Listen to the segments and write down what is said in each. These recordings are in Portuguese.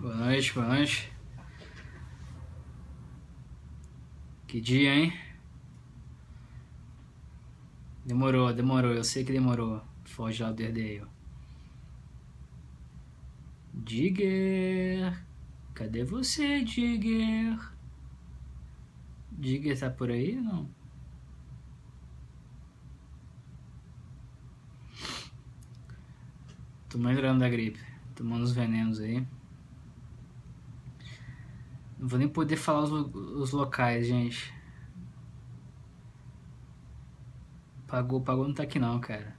Boa noite, boa noite. Que dia, hein? Demorou, eu sei que demorou. Foge lá do Daredale. Digger! Cadê você, Digger? Digger tá por aí ou não? Tô melhorando da gripe. Tomando os venenos aí. Não vou nem poder falar os locais, gente. Pagou não tá aqui não, cara.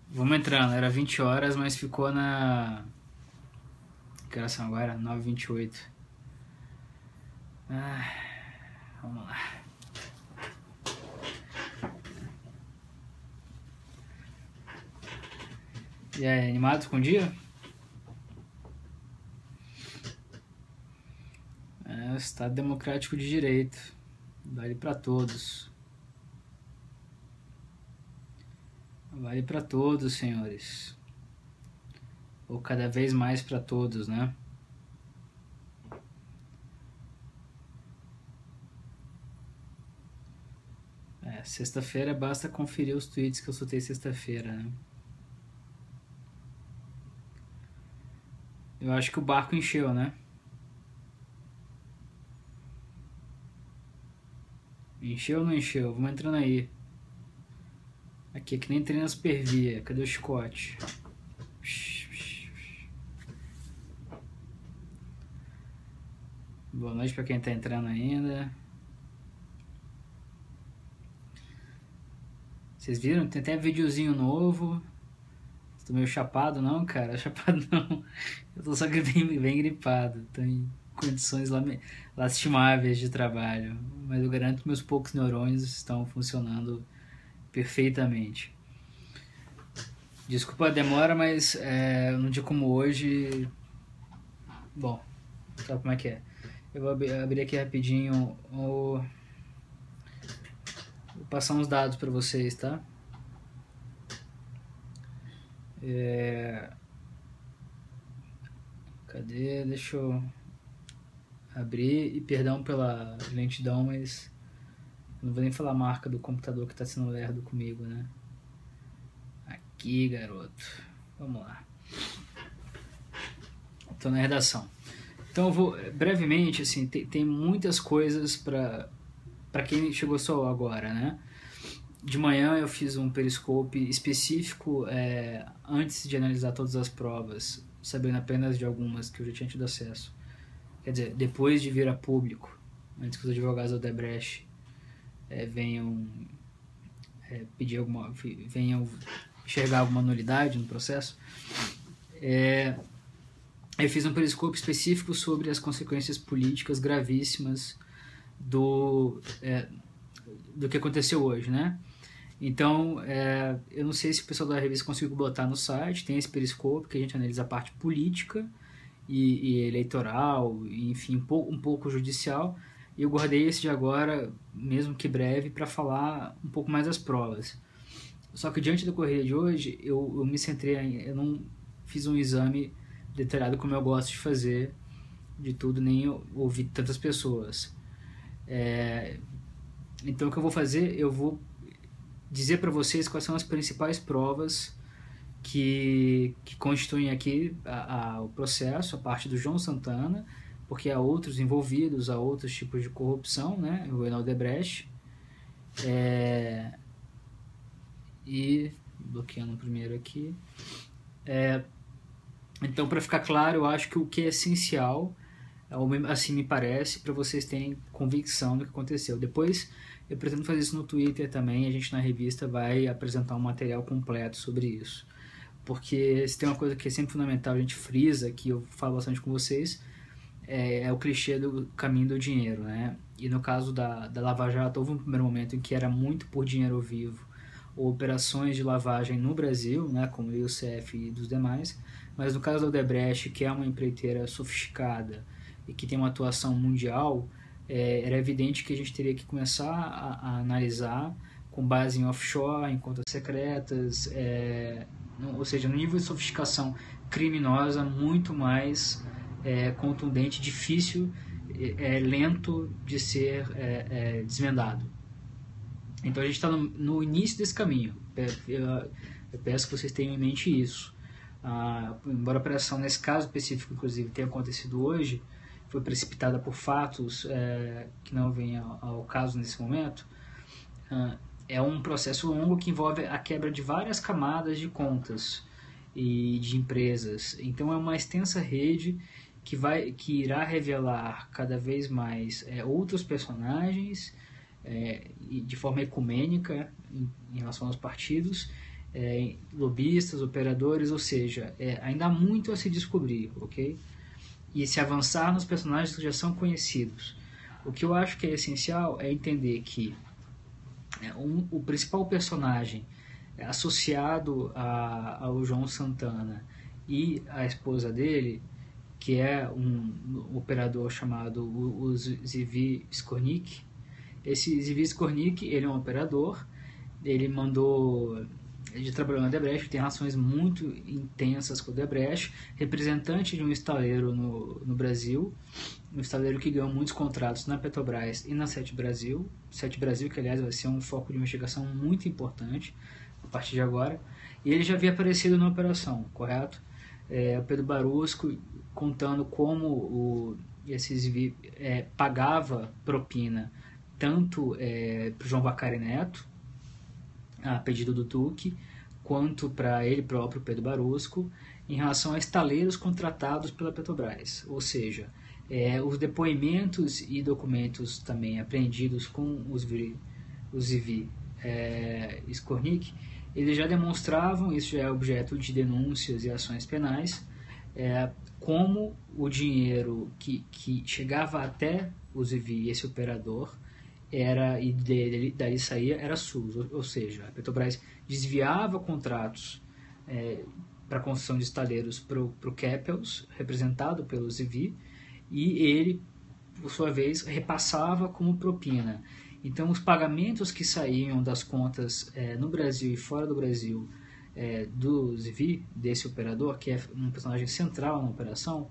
Vamos entrando, era 20 horas, mas ficou na... Que horas são agora? 9h28. Vamos lá. E aí, animado com o dia? Estado Democrático de Direito. Vale pra todos. Vale pra todos, senhores. Ou cada vez mais pra todos, né? Sexta-feira basta conferir os tweets que eu soltei sexta-feira, né? Eu acho que o barco encheu, né? Encheu ou não encheu? Vamos entrando aí. Aqui é que nem treino supervia. Cadê o Scott? Boa noite pra quem tá entrando ainda. Vocês viram? Tem até videozinho novo. Tô meio chapado não, cara? Chapado não. Eu tô só bem gripado. Tô em condições lastimáveis de trabalho. Mas eu garanto que meus poucos neurônios estão funcionando perfeitamente. Desculpa a demora, mas num dia como hoje... Bom, sabe como é que é? Eu vou abrir aqui rapidinho vou passar uns dados para vocês, tá? Cadê? Deixa eu abrir. E perdão pela lentidão, mas não vou nem falar a marca do computador que tá sendo lerdo comigo, né? Aqui, garoto. Vamos lá. Tô na redação. Então eu vou brevemente, assim, tem muitas coisas para quem chegou só agora, né? De manhã eu fiz um periscope específico antes de analisar todas as provas, sabendo apenas de algumas que eu já tinha tido acesso. Quer dizer, depois de vir a público, antes que os advogados da Odebrecht venham venham enxergar alguma nulidade no processo, eu fiz um periscope específico sobre as consequências políticas gravíssimas do que aconteceu hoje, né? Então, eu não sei se o pessoal da revista conseguiu botar no site, tem esse periscope que a gente analisa a parte política e eleitoral, e, enfim, um pouco judicial, e eu guardei esse de agora, mesmo que breve, para falar um pouco mais das provas. Só que diante da corrida de hoje, eu me centrei, eu não fiz um exame detalhado como eu gosto de fazer de tudo, nem ouvir tantas pessoas. Então o que eu vou fazer, eu vou dizer para vocês quais são as principais provas que constituem aqui o processo, a parte do João Santana, porque há outros envolvidos, há outros tipos de corrupção, né? O Reinaldo Odebrecht. E bloqueando o primeiro aqui. Então, para ficar claro, eu acho que o que é essencial, assim me parece, para vocês terem convicção do que aconteceu. Depois, eu pretendo fazer isso no Twitter também, a gente na revista vai apresentar um material completo sobre isso. Porque se tem uma coisa que é sempre fundamental, a gente frisa, que eu falo bastante com vocês, é o clichê do caminho do dinheiro, né? E no caso da Lava Jato, houve um primeiro momento em que era muito por dinheiro vivo, ou operações de lavagem no Brasil, né, como o IOCF e dos demais, mas no caso da Odebrecht, que é uma empreiteira sofisticada e que tem uma atuação mundial, era evidente que a gente teria que começar a analisar com base em offshore, em contas secretas, ou seja, no nível de sofisticação criminosa, muito mais contundente, difícil, lento de ser desvendado. Então a gente está no início desse caminho. Eu peço que vocês tenham em mente isso. Embora a operação, nesse caso específico, inclusive, tenha acontecido hoje, foi precipitada por fatos que não vêm ao caso nesse momento, é um processo longo que envolve a quebra de várias camadas de contas e de empresas. Então é uma extensa rede que irá revelar cada vez mais outros personagens de forma ecumênica em relação aos partidos, lobistas, operadores, ou seja, ainda há muito a se descobrir, ok? E se avançar nos personagens que já são conhecidos. O que eu acho que é essencial é entender que o principal personagem associado ao João Santana e a esposa dele, que é um operador chamado o Zivi Skornik. Esse Zivi Skornik, ele é um operador, ele trabalhou na Odebrecht, tem relações muito intensas com a Odebrecht, representante de um estaleiro no Brasil, um estaleiro que ganhou muitos contratos na Petrobras e na Sete Brasil, que aliás vai ser um foco de investigação muito importante a partir de agora, e ele já havia aparecido na operação, correto? O Pedro Barusco contando como esse Zivi pagava propina tanto para o João Vacari Neto, a pedido do Duque, quanto para ele próprio, Pedro Barusco, em relação a estaleiros contratados pela Petrobras. Ou seja, os depoimentos e documentos também apreendidos com os Zivi Skornik, eles já demonstravam, isso já é objeto de denúncias e ações penais, como o dinheiro que chegava até o Zivi, esse operador, e daí saía, era SUS, ou seja, a Petrobras desviava contratos para a construção de estaleiros para o Keppels, representado pelo Zivi, e ele, por sua vez, repassava como propina. Então, os pagamentos que saíam das contas no Brasil e fora do Brasil do Zivi, desse operador, que é um personagem central na operação,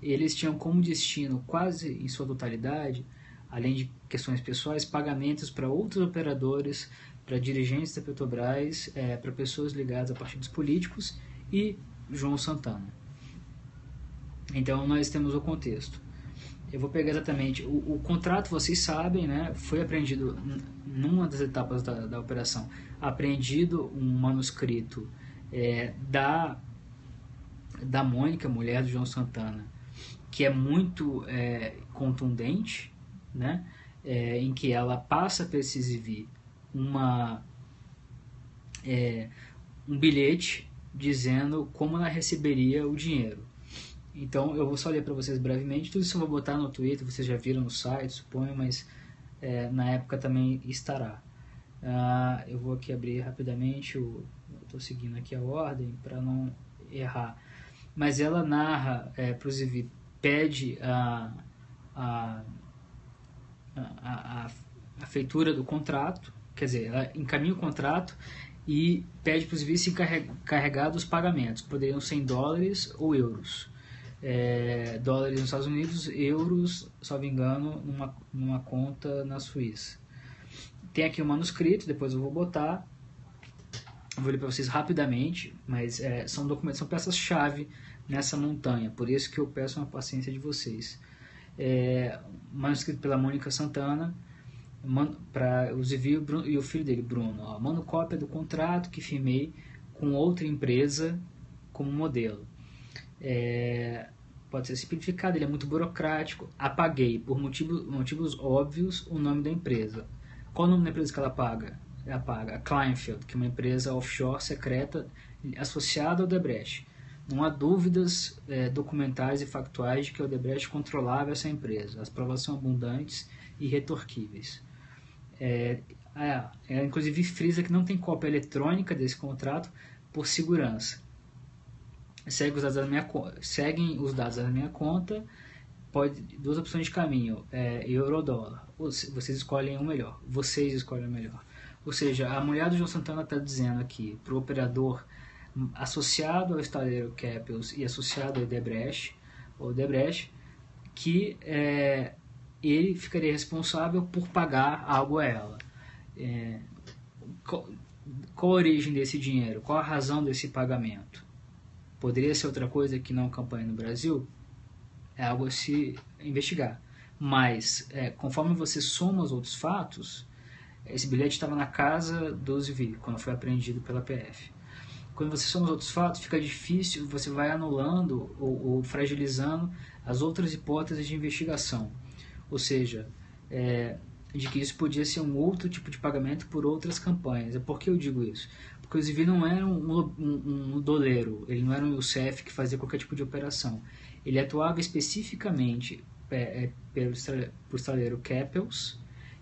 eles tinham como destino, quase em sua totalidade, além de questões pessoais, pagamentos para outros operadores, para dirigentes da Petrobras, para pessoas ligadas a partidos políticos e João Santana. Então nós temos o contexto. Eu vou pegar exatamente o contrato, vocês sabem, né, foi apreendido numa das etapas da operação, apreendido um manuscrito da Mônica, mulher do João Santana, que é muito contundente, né, em que ela passa para esse Zivi um bilhete dizendo como ela receberia o dinheiro. Então eu vou só ler para vocês brevemente, tudo isso eu vou botar no Twitter, vocês já viram no site, suponho, mas na época também estará. Eu vou aqui abrir rapidamente, eu estou seguindo aqui a ordem para não errar, mas ela narra para o Zivi, pede a feitura do contrato, quer dizer, ela encaminha o contrato e pede para os Zivi se encarregar dos pagamentos, que poderiam ser em dólares ou euros. Dólares nos Estados Unidos, euros, se não me engano, numa conta na Suíça. Tem aqui o manuscrito, depois eu vou botar, eu vou ler para vocês rapidamente, mas são documentos, são peças-chave nessa montanha, por isso que eu peço uma paciência de vocês. Manuscrito pela Mônica Santana, para o Zivi e o filho dele, Bruno. Mando cópia do contrato que firmei com outra empresa como modelo. Pode ser simplificado, ele é muito burocrático. Apaguei, por motivos óbvios, o nome da empresa. Qual o nome da empresa que ela apaga? Ela apaga a Kleinfeld, que é uma empresa offshore secreta associada ao Odebrecht. Não há dúvidas documentais e factuais de que a Odebrecht controlava essa empresa. As provas são abundantes e irretorquíveis. Ela inclusive frisa que não tem cópia eletrônica desse contrato por segurança. Seguem os dados da minha conta, duas opções de caminho, euro ou dólar. Vocês escolhem o melhor. Ou seja, a mulher do João Santana está dizendo aqui para o operador associado ao estaleiro Keppels e associado ao Odebrecht, que ele ficaria responsável por pagar algo a ela. Qual a origem desse dinheiro? Qual a razão desse pagamento? Poderia ser outra coisa que não campanha no Brasil? É algo a se investigar. Mas, conforme você soma os outros fatos, esse bilhete estava na casa do Zivi, quando foi apreendido pela PF. Quando você soma os outros fatos, fica difícil, você vai anulando ou fragilizando as outras hipóteses de investigação. Ou seja, de que isso podia ser um outro tipo de pagamento por outras campanhas. Por que eu digo isso? Porque o Zivi não era um doleiro, ele não era um Youssef que fazia qualquer tipo de operação. Ele atuava especificamente por estaleiro Keppels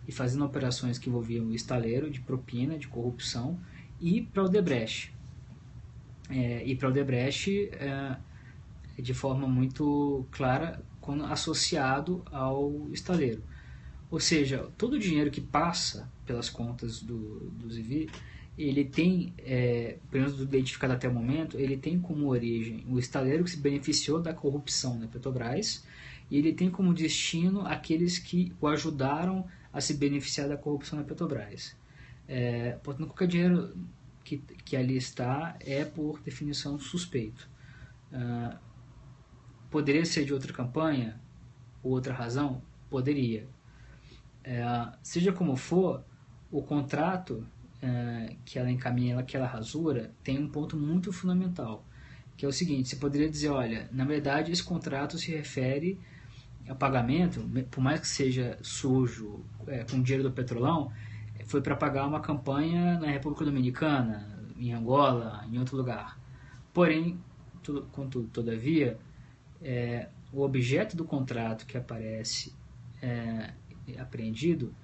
e fazendo operações que envolviam o estaleiro de propina, de corrupção, e para o Odebrecht. E para o Odebrecht de forma muito clara, associado ao estaleiro. Ou seja, todo o dinheiro que passa pelas contas do Zivi, ele tem, pelo menos do identificado até o momento, ele tem como origem o estaleiro que se beneficiou da corrupção na Petrobras, e ele tem como destino aqueles que o ajudaram a se beneficiar da corrupção na Petrobras. Portanto, qualquer dinheiro que ali está é, por definição, suspeito. Poderia ser de outra campanha ou outra razão? Poderia. Seja como for, o contrato que ela encaminha, aquela rasura, tem um ponto muito fundamental, que é o seguinte: você poderia dizer, olha, na verdade esse contrato se refere ao pagamento, por mais que seja sujo, com dinheiro do Petrolão, foi para pagar uma campanha na República Dominicana, em Angola, em outro lugar. Porém, todavia, o objeto do contrato que aparece apreendido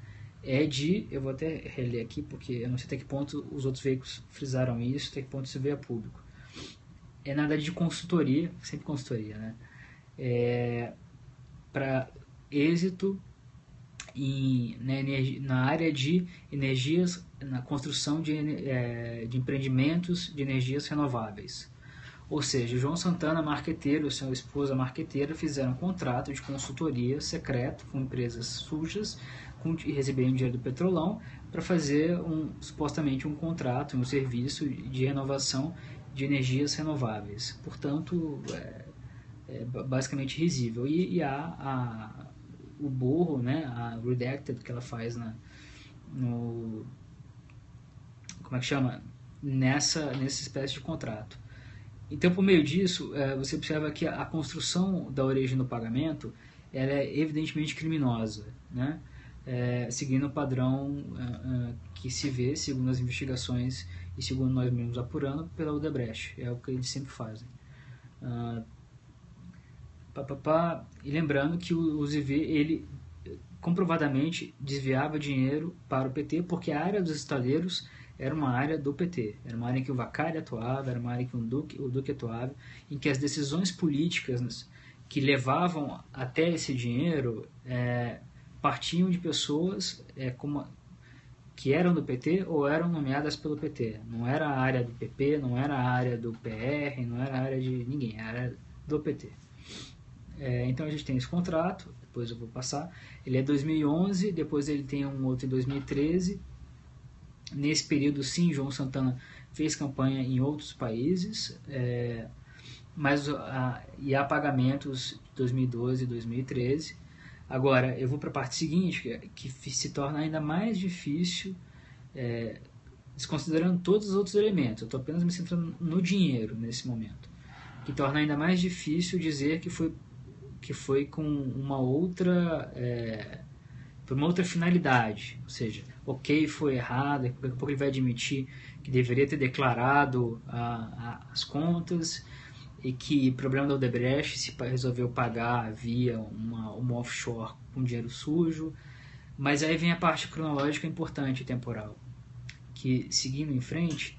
eu vou até reler aqui, porque eu não sei até que ponto os outros veículos frisaram isso, até que ponto isso veio a público. É nada de consultoria, sempre consultoria, né? Para êxito na área de energias, na construção de empreendimentos de energias renováveis. Ou seja, João Santana, marqueteiro, e sua esposa marqueteira fizeram um contrato de consultoria secreto com empresas sujas e receberam dinheiro do Petrolão para fazer supostamente um contrato, um serviço de renovação de energias renováveis. Portanto, basicamente risível. E há o borro, né, a redacted que ela faz como é que chama? Nessa espécie de contrato. Então, por meio disso, você observa que a construção da origem do pagamento ela é evidentemente criminosa, né? Seguindo o padrão que se vê, segundo as investigações e segundo nós mesmos apurando, pela Odebrecht. É o que eles sempre fazem. E lembrando que o Zivi, ele comprovadamente desviava dinheiro para o PT, porque a área dos estaleiros era uma área do PT, era uma área em que o Vacari atuava, era uma área em que o Duque atuava, em que as decisões políticas que levavam até esse dinheiro partiam de pessoas que eram do PT ou eram nomeadas pelo PT. Não era a área do PP, não era a área do PR, não era a área de ninguém, era a área do PT. Então a gente tem esse contrato, depois eu vou passar. Ele é 2011, depois ele tem um outro em 2013. Nesse período, sim, João Santana fez campanha em outros países, mas há pagamentos de 2012 e 2013. Agora, eu vou para a parte seguinte, que se torna ainda mais difícil, desconsiderando todos os outros elementos. Eu estou apenas me centrando no dinheiro nesse momento, que torna ainda mais difícil dizer que foi com uma outra finalidade, ou seja, foi errado, daqui a pouco ele vai admitir que deveria ter declarado as contas e que o problema da Odebrecht se resolveu pagar via uma offshore com dinheiro sujo. Mas aí vem a parte cronológica importante e temporal, que, seguindo em frente,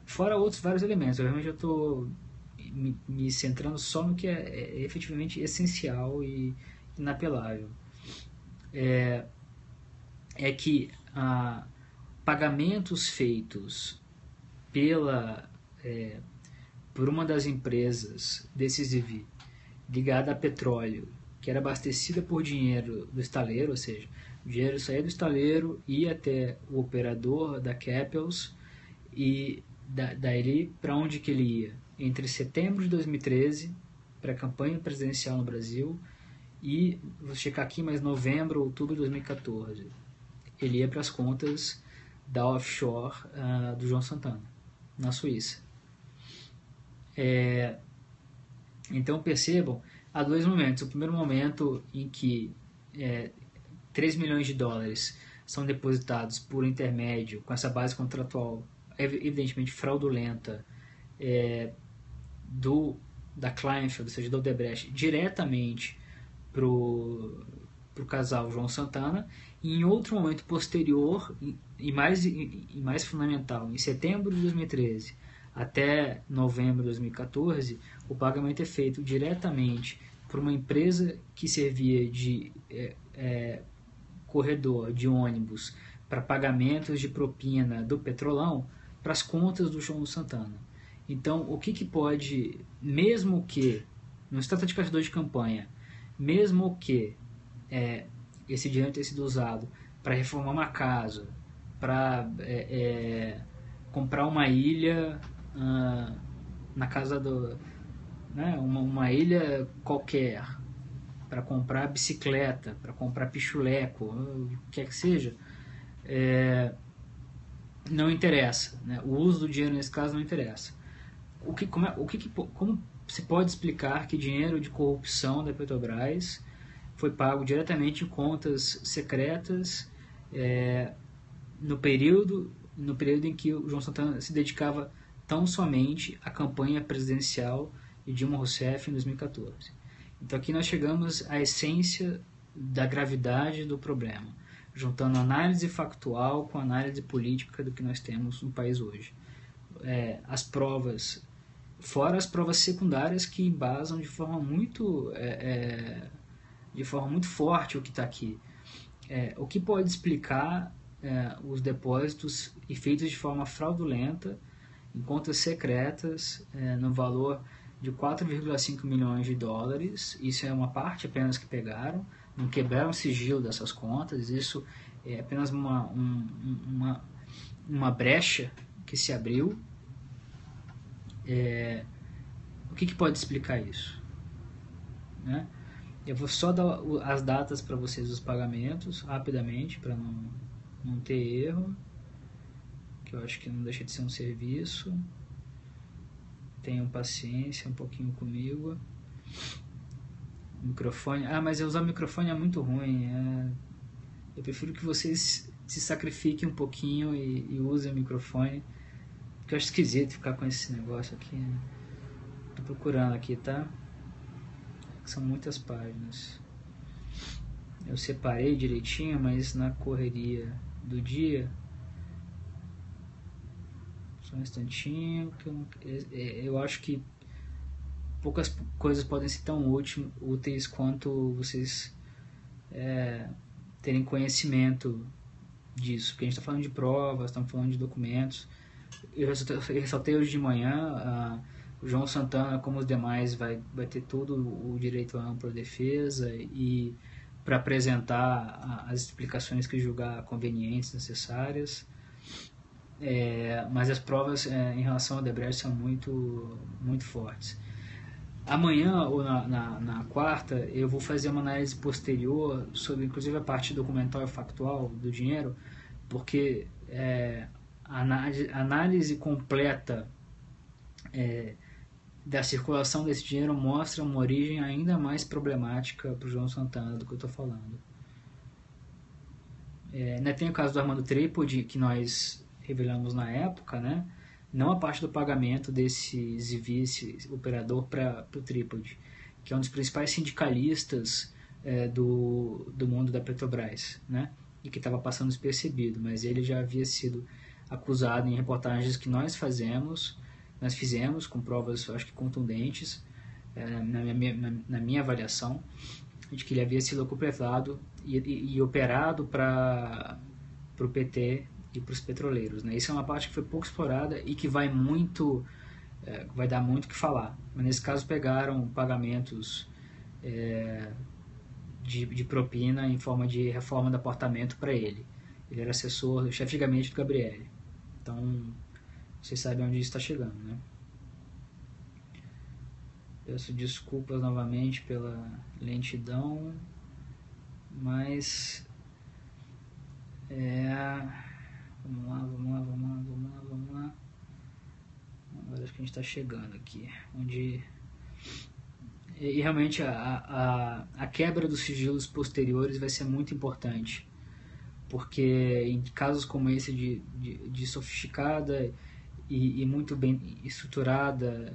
fora outros vários elementos, eu realmente estou me centrando só no que é efetivamente essencial e inapelável. Que pagamentos feitos pela por uma das empresas desse ZV ligada a petróleo, que era abastecida por dinheiro do estaleiro, ou seja, o dinheiro saía do estaleiro, ia até o operador da Keppels e daí para onde que ele ia? Entre setembro de 2013, para a campanha presidencial no Brasil, e vou checar aqui, mas novembro, outubro de 2014, ele ia para as contas da offshore do João Santana, na Suíça. Então percebam, há dois momentos. O primeiro momento em que 3 milhões de dólares são depositados por intermédio, com essa base contratual evidentemente fraudulenta, da Kleinfeld, ou seja, da Odebrecht, diretamente para o casal João Santana, e em outro momento posterior e mais fundamental, em setembro de 2013 até novembro de 2014, o pagamento é feito diretamente por uma empresa que servia de corredor de ônibus para pagamentos de propina do Petrolão para as contas do João Santana. Então, o que pode, mesmo que, não se trata de caçador de campanha, mesmo que esse dinheiro tenha sido usado para reformar uma casa, para comprar uma ilha na casa do... uma ilha qualquer, para comprar bicicleta, para comprar pichuleco, o que quer que seja, não interessa, né? O uso do dinheiro nesse caso não interessa. Como se pode explicar que dinheiro de corrupção da Petrobras foi pago diretamente em contas secretas no período em que o João Santana se dedicava tão somente à campanha presidencial de Dilma Rousseff em 2014? Então aqui nós chegamos à essência da gravidade do problema, juntando análise factual com análise política do que nós temos no país hoje. As provas, fora as provas secundárias que embasam de forma muito forte o que está aqui. O que pode explicar os depósitos feitos de forma fraudulenta em contas secretas no valor de 4,5 milhões de dólares. Isso é uma parte apenas que pegaram, não quebraram o sigilo dessas contas, isso é apenas uma brecha que se abriu. O que pode explicar isso? Né? Eu vou só dar as datas para vocês dos pagamentos, rapidamente, para não ter erro, que eu acho que não deixa de ser um serviço. Tenham paciência um pouquinho comigo. Microfone. Mas usar o microfone é muito ruim. Eu prefiro que vocês se sacrifiquem um pouquinho e usem o microfone, porque eu acho esquisito ficar com esse negócio aqui. Tô procurando aqui, tá? São muitas páginas. Eu separei direitinho, mas na correria do dia... Só um instantinho, que eu acho que poucas coisas podem ser tão úteis quanto vocês terem conhecimento disso, porque a gente está falando de provas, estamos falando de documentos. Eu ressaltei hoje de manhã, o João Santana, como os demais, vai ter todo o direito à ampla defesa e para apresentar as explicações que julgar convenientes, necessárias. Mas as provas em relação ao Odebrecht são muito, muito fortes. Amanhã ou na quarta eu vou fazer uma análise posterior sobre inclusive a parte documental e factual do dinheiro, porque a análise completa da circulação desse dinheiro mostra uma origem ainda mais problemática para o João Santana do que eu estou falando. Ainda tem o caso do Armando Trípode, que nós revelamos na época, né? Não a parte do pagamento desse operador para o Trípode, que é um dos principais sindicalistas do mundo da Petrobras, né? E que estava passando despercebido, mas ele já havia sido acusado em reportagens que nós fizemos com provas, acho que contundentes, na minha avaliação, de que ele havia sido acoplado e operado para o PT e para os petroleiros, né? Isso é uma parte que foi pouco explorada e que vai muito vai dar muito o que falar. Mas nesse caso pegaram pagamentos de propina em forma de reforma do apartamento para ele. Ele era assessor, chefe de gabinete do Gabriele. Então, vocês sabem onde isso está chegando, né? Peço desculpas novamente pela lentidão, mas vamos lá. Agora acho que a gente está chegando aqui, onde e realmente a quebra dos sigilos posteriores vai ser muito importante, porque em casos como esse de sofisticada e muito bem estruturada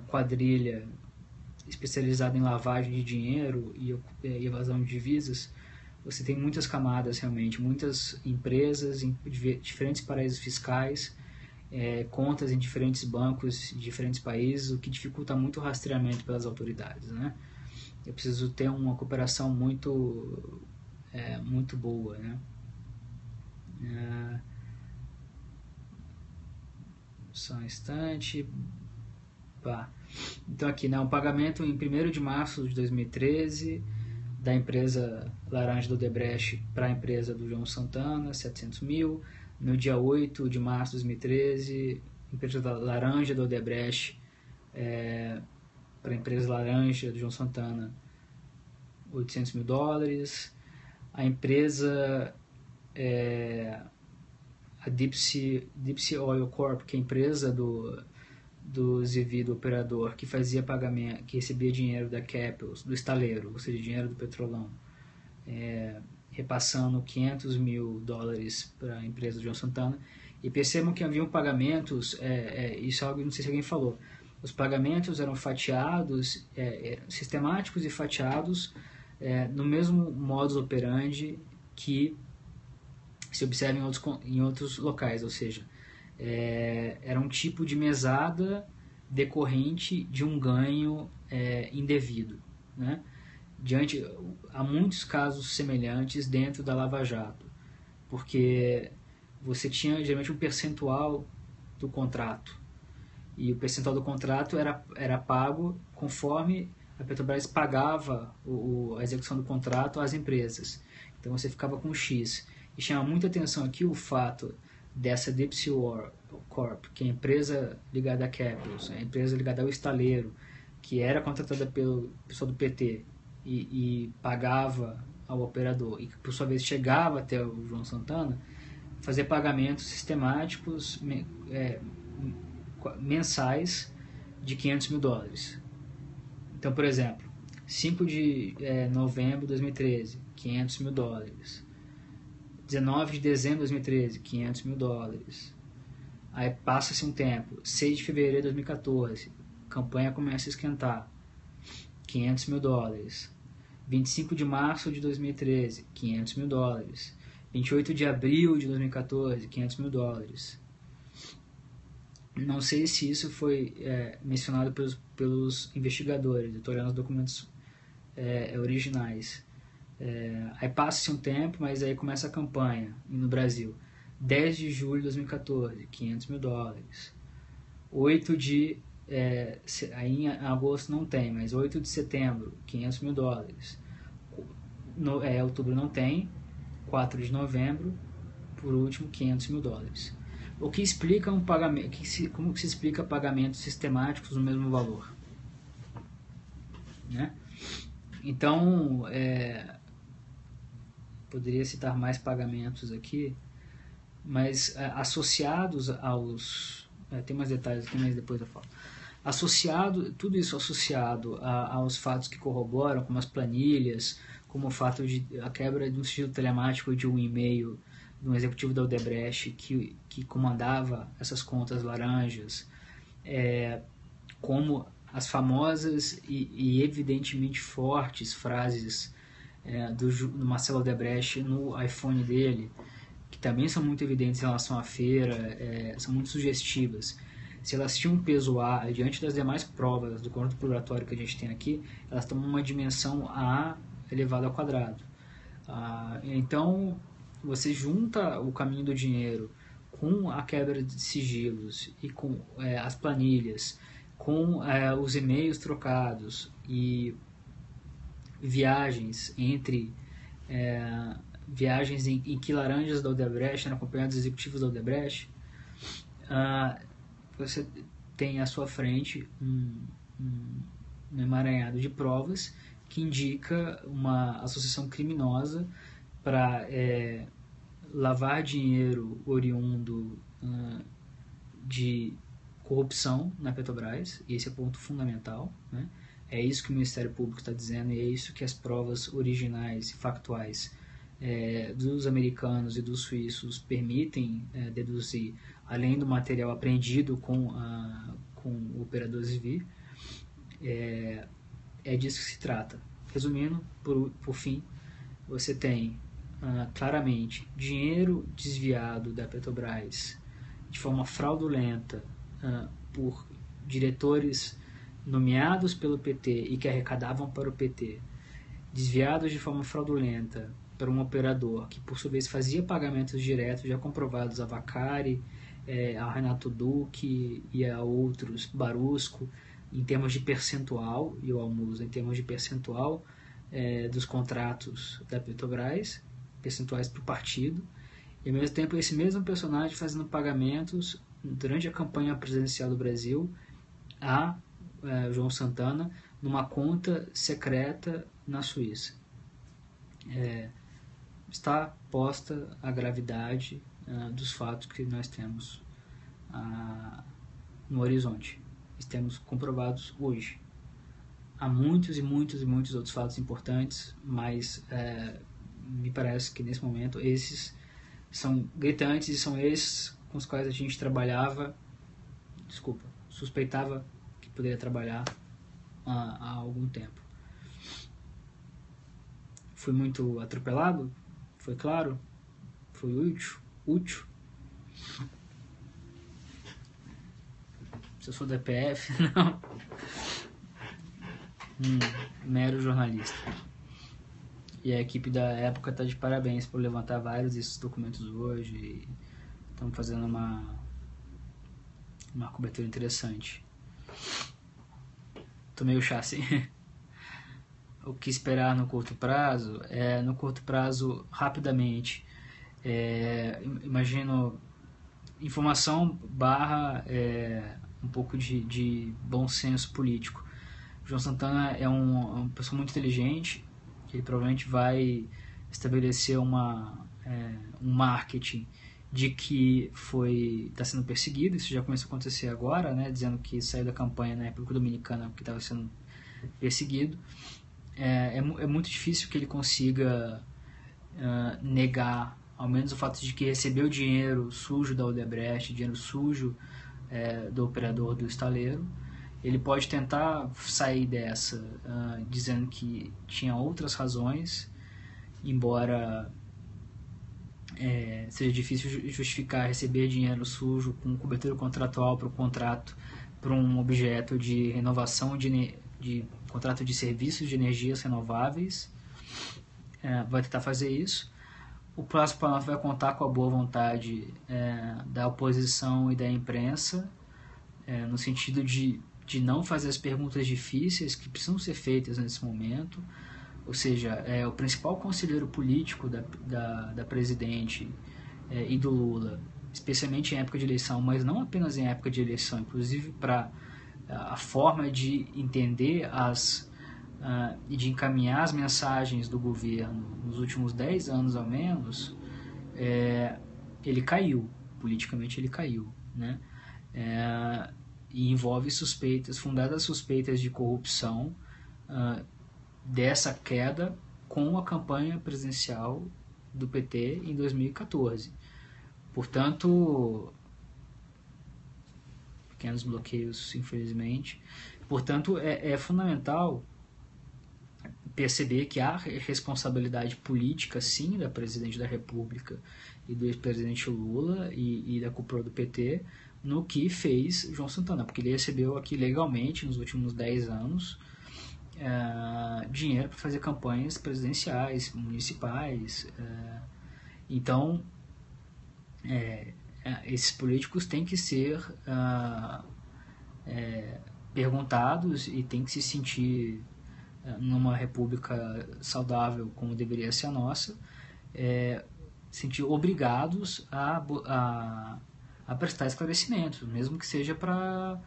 quadrilha especializada em lavagem de dinheiro e evasão de divisas, você tem muitas camadas realmente, muitas empresas em diferentes paraísos fiscais, contas em diferentes bancos de diferentes países, o que dificulta muito o rastreamento pelas autoridades, né? Eu preciso ter uma cooperação muito boa, né? Só um instante. Então aqui, né, um pagamento em 1º de março de 2013 da empresa Laranja do Odebrecht para a empresa do João Santana, 700 mil. No dia 8 de março de 2013, empresa da Laranja do Odebrecht para a empresa Laranja do João Santana, 800 mil dólares. A empresa a Deep Sea Oil Corp, que é a empresa do Zivi, do operador, que fazia pagamento, que recebia dinheiro da Capels, do estaleiro, ou seja, dinheiro do petrolão, repassando 500 mil dólares para a empresa do João Santana. E percebam que haviam pagamentos, isso é algo que não sei se alguém falou, os pagamentos eram fatiados, sistemáticos e fatiados, no mesmo modus operandi que se observa em outros locais, ou seja, era um tipo de mesada decorrente de um ganho indevido, né? Há muitos casos semelhantes dentro da Lava Jato, porque você tinha geralmente um percentual do contrato, e o percentual do contrato era pago conforme a Petrobras pagava a execução do contrato às empresas. Então você ficava com X. E chama muita atenção aqui o fato dessa Deep Sea Corp, que é a empresa ligada à Capels, a empresa ligada ao estaleiro, que era contratada pelo pessoal do PT e pagava ao operador, e que por sua vez chegava até o João Santana, fazer pagamentos sistemáticos mensais de 500 mil dólares. Então, por exemplo, 5 de novembro de 2013, 500 mil dólares. 19 de dezembro de 2013, 500 mil dólares. Aí passa-se um tempo, 6 de fevereiro de 2014, campanha começa a esquentar, 500 mil dólares. 25 de março de 2013, 500 mil dólares. 28 de abril de 2014, 500 mil dólares. Não sei se isso foi mencionado pelos investigadores, eu estou olhando os documentos originais. Aí passa-se um tempo, mas aí começa a campanha no Brasil. 10 de julho de 2014, 500 mil dólares. 8 de... aí em agosto não tem, mas 8 de setembro, 500 mil dólares. Outubro não tem. 4 de novembro, por último, 500 mil dólares. O que explica um pagamento... como se explica pagamentos sistemáticos no mesmo valor? Né? Então, poderia citar mais pagamentos aqui, mas associados aos... tem mais detalhes aqui, mas depois eu falo. Tudo isso associado aos fatos que corroboram, como as planilhas, como o fato de a quebra de um sigilo telemático de um e-mail de um executivo da Odebrecht que comandava essas contas laranjas, como as famosas e evidentemente fortes frases do Marcelo Odebrecht no iPhone dele, que também são muito evidentes em relação à feira, são muito sugestivas. Se elas tinham um peso A diante das demais provas do conjunto probatório que a gente tem aqui, elas tomam uma dimensão A elevado ao quadrado. Então, você junta o caminho do dinheiro com a quebra de sigilos e com as planilhas, com os e-mails trocados e viagens viagens em que laranjas da Odebrecht eram acompanhados dos executivos da Odebrecht, você tem à sua frente um emaranhado de provas que indica uma associação criminosa para lavar dinheiro oriundo de corrupção na Petrobras, e esse é o ponto fundamental, né? É isso que o Ministério Público está dizendo, e é isso que as provas originais e factuais dos americanos e dos suíços permitem deduzir, além do material apreendido com o operador Zvi. É disso que se trata. Resumindo, por fim, você tem claramente dinheiro desviado da Petrobras de forma fraudulenta por diretores nomeados pelo PT e que arrecadavam para o PT, desviados de forma fraudulenta para um operador que por sua vez fazia pagamentos diretos já comprovados a Vacari, a Renato Duque e a outros, Barusco, em termos de percentual, e o Almusa em termos de percentual dos contratos da Petrobras, percentuais para o partido, e ao mesmo tempo esse mesmo personagem fazendo pagamentos durante a campanha presidencial do Brasil a João Santana numa conta secreta na Suíça. Está posta a gravidade dos fatos que nós temos no horizonte. Temos comprovados hoje. Há muitos e muitos e muitos outros fatos importantes, mas me parece que nesse momento esses são gritantes e são esses com os quais a gente suspeitava que poderia trabalhar há algum tempo. Fui muito atropelado? Foi claro? Foi útil? Se eu sou da EPF, não. Mero jornalista. E a equipe da época está de parabéns por levantar vários desses documentos hoje. E estamos fazendo uma cobertura interessante. Tô meio chassi. O que esperar no curto prazo? No curto prazo, rapidamente, imagino informação barra um pouco de bom senso político. João Santana é uma pessoa muito inteligente, ele provavelmente vai estabelecer um marketing de que está sendo perseguido. Isso já começou a acontecer agora, né, dizendo que saiu da campanha na República Dominicana porque estava sendo perseguido. É muito difícil que ele consiga negar, ao menos o fato de que recebeu dinheiro sujo da Odebrecht, dinheiro sujo do operador do estaleiro. Ele pode tentar sair dessa dizendo que tinha outras razões, embora seja difícil justificar receber dinheiro sujo com cobertura contratual para um contrato, para um objeto de renovação de contrato de serviços de energias renováveis. Vai tentar fazer isso. O próximo plano vai contar com a boa vontade da oposição e da imprensa, no sentido de não fazer as perguntas difíceis que precisam ser feitas nesse momento. Ou seja, o principal conselheiro político da presidente e do Lula, especialmente em época de eleição, mas não apenas em época de eleição, inclusive para a forma de entender e de encaminhar as mensagens do governo nos últimos 10 anos ao menos, ele caiu, politicamente ele caiu, né? E envolve fundadas suspeitas de corrupção dessa queda com a campanha presidencial do PT em 2014. Portanto, pequenos bloqueios, infelizmente. Portanto, é fundamental perceber que há responsabilidade política, sim, da presidente da República e do ex-presidente Lula e da cúpula do PT no que fez João Santana, porque ele recebeu aqui legalmente, nos últimos 10 anos, dinheiro para fazer campanhas presidenciais, municipais. Então, esses políticos têm que ser perguntados e têm que se sentir numa república saudável como deveria ser a nossa, sentir obrigados a prestar esclarecimentos, mesmo que seja para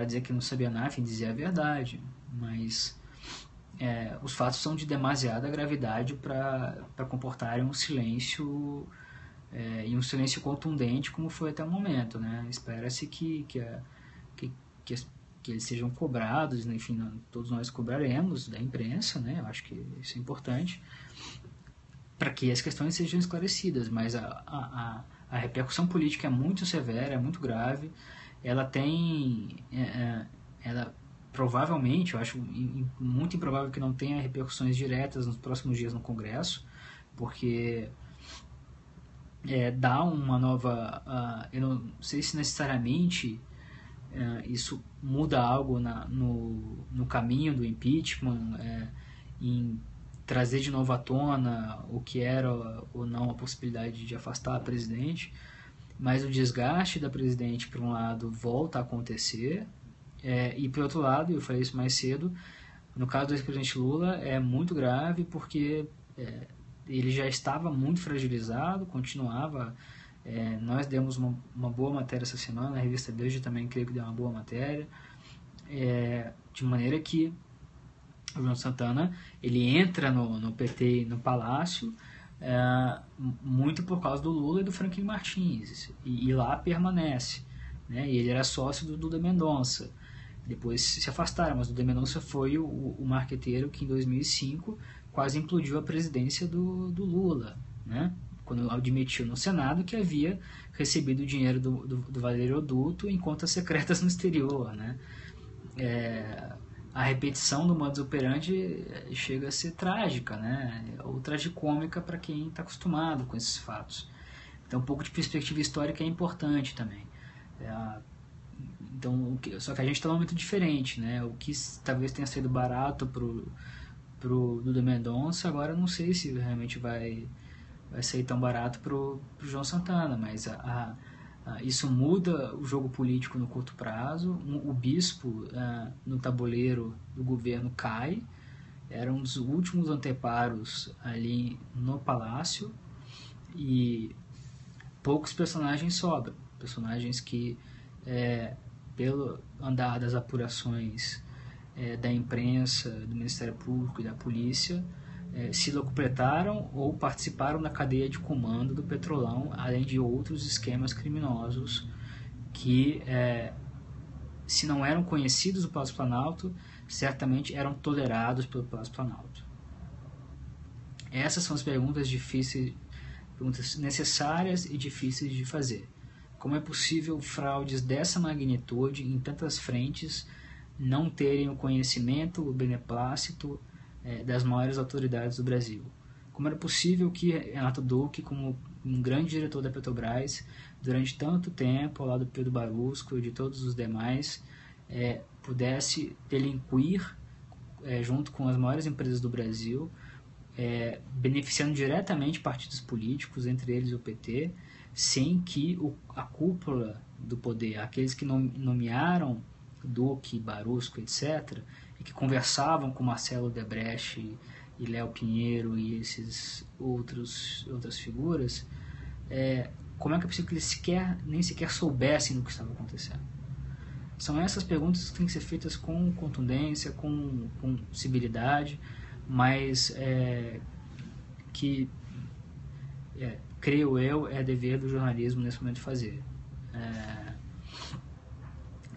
dizer que não sabia nada, enfim, dizer a verdade, mas os fatos são de demasiada gravidade para comportarem um silêncio e um silêncio contundente como foi até o momento, né? Espera-se que eles sejam cobrados, né? Enfim, todos nós cobraremos da imprensa, né? Eu acho que isso é importante para que as questões sejam esclarecidas, mas a repercussão política é muito severa, é muito grave, ela tem, ela provavelmente, eu acho muito improvável que não tenha repercussões diretas nos próximos dias no Congresso, porque dá uma nova, eu não sei se necessariamente isso muda algo no caminho do impeachment, em trazer de novo à tona o que era ou não a possibilidade de afastar a presidente, mas o desgaste da presidente, por um lado, volta a acontecer, e por outro lado, eu falei isso mais cedo, no caso do ex-presidente Lula é muito grave porque ele já estava muito fragilizado, continuava. Nós demos uma boa matéria essa semana, a revista Veja também creio que deu uma boa matéria, de maneira que o João Santana ele entra no PT, no Palácio, muito por causa do Lula e do Franklin Martins, e lá permanece, né? E ele era sócio do Duda Mendonça, depois se afastaram, mas o Duda Mendonça foi o marqueteiro que em 2005 quase implodiu a presidência do Lula, né? Quando admitiu no Senado que havia recebido o dinheiro do valeroduto em contas secretas no exterior, né? A repetição do modus operandi chega a ser trágica, né? Ou tragicômica para quem está acostumado com esses fatos. Então, um pouco de perspectiva histórica é importante também. Então, só que a gente está num momento diferente, né? O que talvez tenha sido barato pro Duda Mendonça, agora não sei se realmente vai sair tão barato pro João Santana, mas isso muda o jogo político no curto prazo. O bispo no tabuleiro do governo cai, era um dos últimos anteparos ali no palácio, e poucos personagens sobram, personagens que pelo andar das apurações da imprensa, do Ministério Público e da polícia, se locupletaram ou participaram da cadeia de comando do Petrolão, além de outros esquemas criminosos que, se não eram conhecidos do Palácio Planalto, certamente eram tolerados pelo Palácio Planalto. Essas são as perguntas difíceis, perguntas necessárias e difíceis de fazer. Como é possível fraudes dessa magnitude em tantas frentes não terem o conhecimento, o beneplácito das maiores autoridades do Brasil? Como era possível que Renato Duque, como um grande diretor da Petrobras, durante tanto tempo, ao lado do Pedro Barusco e de todos os demais, pudesse delinquir junto com as maiores empresas do Brasil, beneficiando diretamente partidos políticos, entre eles o PT, sem que a cúpula do poder, aqueles que nomearam Duque, Barusco, etc., e que conversavam com Marcelo Odebrecht e Léo Pinheiro e esses outras figuras, como é que é possível que eles nem sequer soubessem do que estava acontecendo? São essas perguntas que têm que ser feitas com contundência, com civilidade, mas que, creio eu, é dever do jornalismo nesse momento fazer.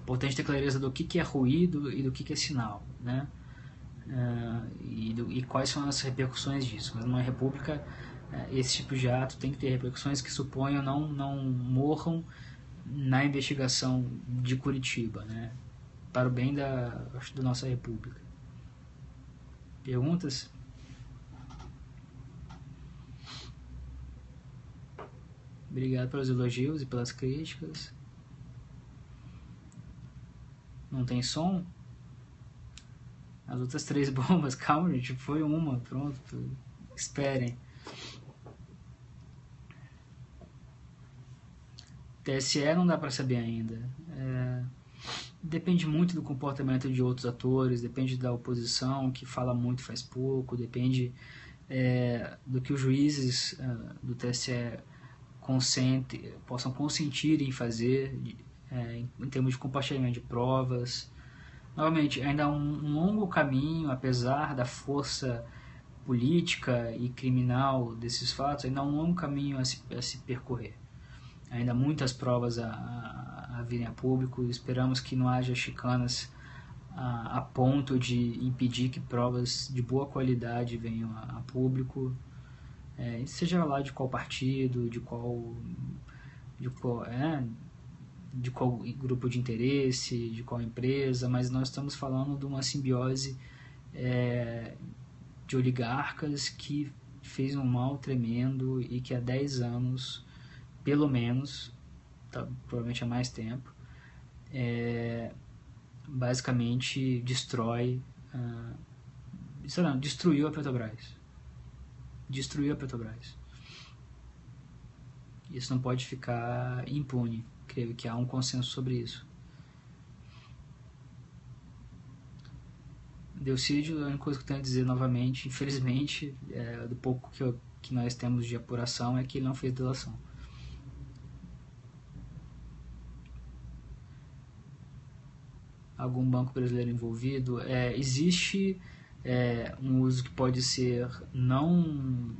Importante ter clareza do que é ruído e do que é sinal, né? E quais são as repercussões disso. Mas numa república, esse tipo de ato tem que ter repercussões que suponham não morram na investigação de Curitiba, né? Para o bem da nossa república. Perguntas? Obrigado pelos elogios e pelas críticas. Não tem som? As outras 3 bombas, calma, gente, foi uma, pronto, esperem. TSE não dá para saber ainda. Depende muito do comportamento de outros atores, depende da oposição, que fala muito e faz pouco, depende do que os juízes do TSE possam consentir em fazer, em termos de compartilhamento de provas. Novamente, ainda há um longo caminho, apesar da força política e criminal desses fatos, ainda há um longo caminho a se percorrer. Ainda há muitas provas a virem a público. Esperamos que não haja chicanas a ponto de impedir que provas de boa qualidade venham a público, seja lá de qual partido, de qual grupo de interesse, de qual empresa, mas nós estamos falando de uma simbiose de oligarcas que fez um mal tremendo e que há 10 anos, pelo menos, provavelmente há mais tempo, basicamente destruiu a Petrobras. Destruiu a Petrobras. Isso não pode ficar impune. Creio que há um consenso sobre isso. Delcídio, a única coisa que eu tenho a dizer novamente, infelizmente, do pouco que nós temos de apuração, é que ele não fez delação. Algum banco brasileiro envolvido? Existe um uso que pode ser não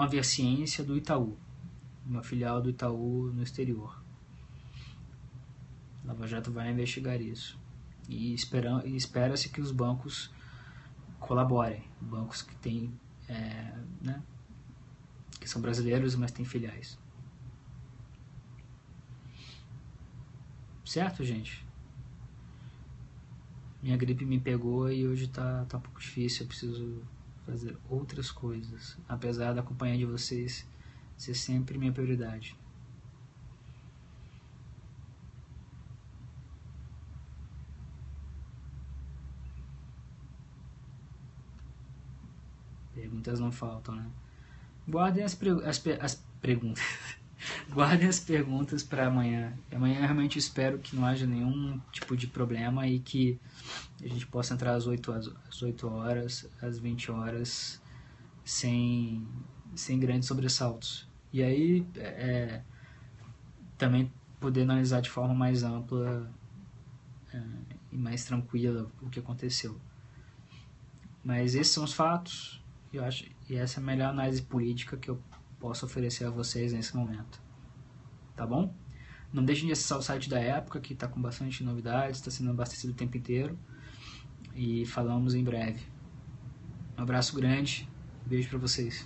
haver ciência do Itaú, uma filial do Itaú no exterior. A Lava Jato vai investigar isso. E espera-se que os bancos colaborem. Bancos que têm, que são brasileiros, mas têm filiais. Certo, gente? Minha gripe me pegou e hoje tá um pouco difícil. Eu preciso fazer outras coisas, apesar da companhia de vocês ser sempre minha prioridade. Perguntas não faltam, né? Guardem as perguntas. Guardem as perguntas para amanhã. Amanhã eu realmente espero que não haja nenhum tipo de problema e que a gente possa entrar às 8 horas, às 20 horas, sem grandes sobressaltos. E aí, também poder analisar de forma mais ampla e mais tranquila o que aconteceu. Mas esses são os fatos, e essa é a melhor análise política que eu posso oferecer a vocês nesse momento. Tá bom? Não deixem de acessar o site da Época, que está com bastante novidades, está sendo abastecido o tempo inteiro. E falamos em breve. Um abraço grande, beijo para vocês.